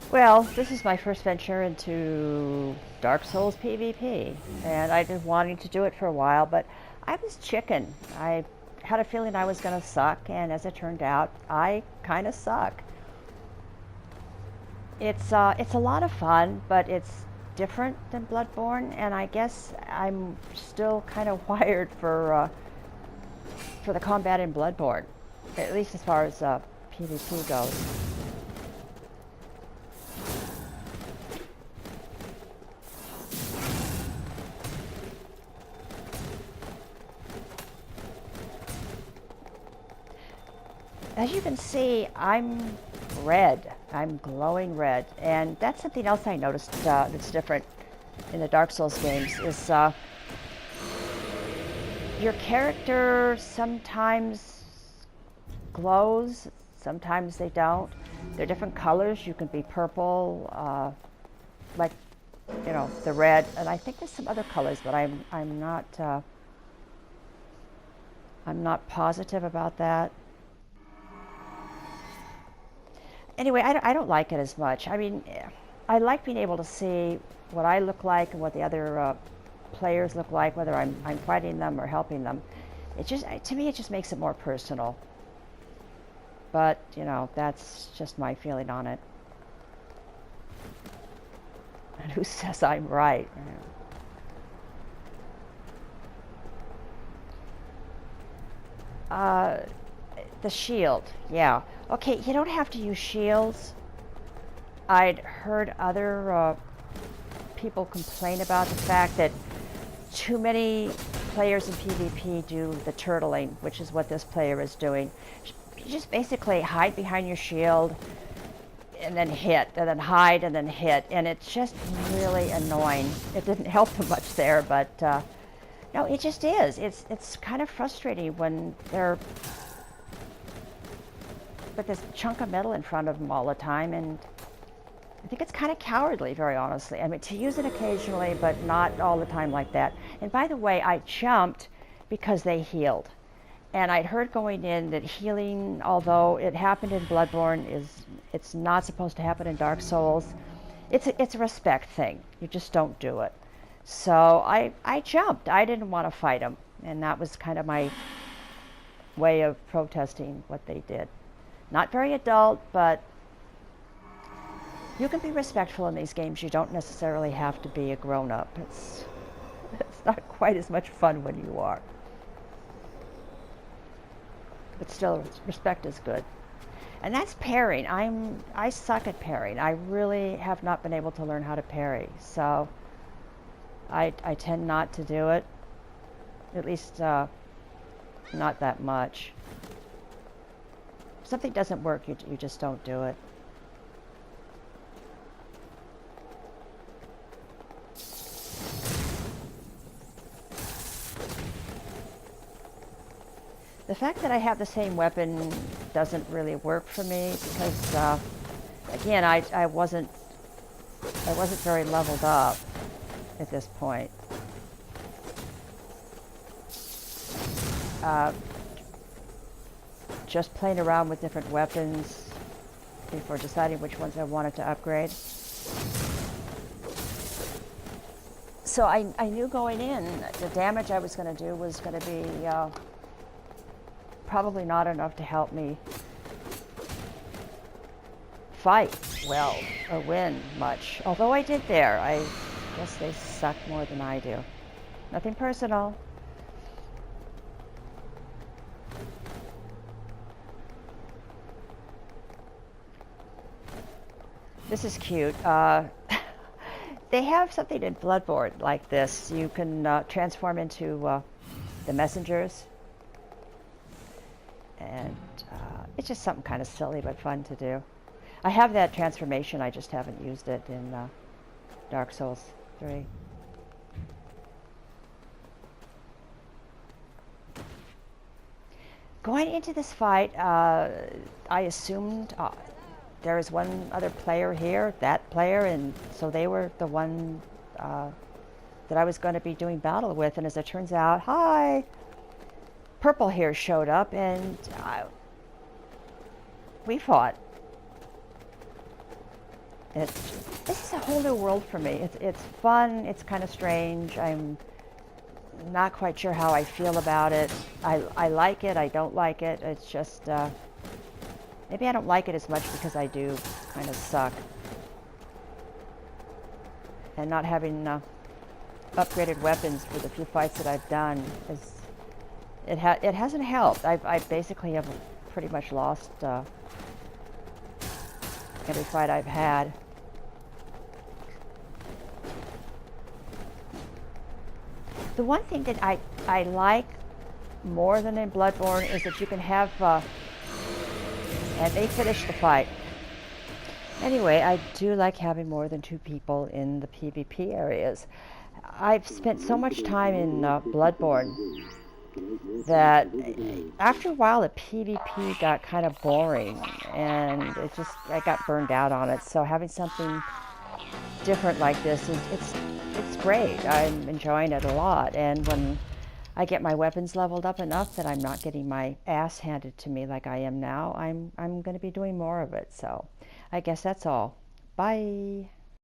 Well, this is my first venture into Dark Souls PvP, and I've been wanting to do it for a while, but I was chicken. I had a feeling I was going to suck, and as it turned out, I kind of suck. It's a lot of fun, but it's different than Bloodborne, and I guess I'm still kind of wired for the combat in Bloodborne, at least as far as PvP goes. As you can see, I'm red. I'm glowing red. And that's something else I noticed that's different in the Dark Souls games is your character sometimes glows, sometimes they don't. They're different colors. You can be purple, like, you know, the red. And I think there's some other colors, but I'm not positive about that. Anyway, I don't like it as much. I mean, I like being able to see what I look like and what the other players look like, whether I'm fighting them or helping them. It just, to me, it just makes it more personal. But, you know, that's just my feeling on it. And who says I'm right? The shield, yeah. Okay, you don't have to use shields. I'd heard other people complain about the fact that too many players in PvP do the turtling, which is what this player is doing. You just basically hide behind your shield and then hit, and then hide and then hit, and it's just really annoying. It didn't help them much there, but no, it just is. It's kind of frustrating when they're with this chunk of metal in front of them all the time, and I think it's kind of cowardly, very honestly. I mean, to use it occasionally, but not all the time like that. And by the way, I jumped because they healed. And I'd heard going in that healing, although it happened in Bloodborne, it's not supposed to happen in Dark Souls. It's a respect thing. You just don't do it. So I jumped. I didn't want to fight them. And that was kind of my way of protesting what they did. Not very adult, but you can be respectful in these games. You don't necessarily have to be a grown-up. It's not quite as much fun when you are. But still, respect is good. And that's parrying. I suck at parrying. I really have not been able to learn how to parry. So I tend not to do it. At least not that much. If something doesn't work, you just don't do it. The fact that I have the same weapon doesn't really work for me because, again, I wasn't very leveled up at this point. Just playing around with different weapons before deciding which ones I wanted to upgrade. So I knew going in the damage I was going to do was going to be probably not enough to help me fight well or win much. Although I did there, I guess they suck more than I do. Nothing personal. This is cute. They have something in Bloodborne like this. You can transform into the messengers. And it's just something kind of silly but fun to do. I have that transformation, I just haven't used it in Dark Souls 3. Going into this fight, I assumed there was one other player here, that player, and so they were the one that I was going to be doing battle with. And as it turns out, hi, Purple here showed up, and we fought. This is a whole new world for me. It's fun. It's kind of strange. I'm not quite sure how I feel about it. I like it. I don't like it. It's just maybe I don't like it as much because I do kind of suck. And not having upgraded weapons for the few fights that I've done is it hasn't helped. I basically have pretty much lost every fight I've had. The one thing that I like more than in Bloodborne is that you can have, and they finish the fight. Anyway, I do like having more than 2 people in the PvP areas. I've spent so much time in Bloodborne that after a while the PvP got kind of boring, and I got burned out on it. So having something different like this it's great. I'm enjoying it a lot, and when I get my weapons leveled up enough that I'm not getting my ass handed to me like I am now, I'm going to be doing more of it. So I guess that's all. Bye.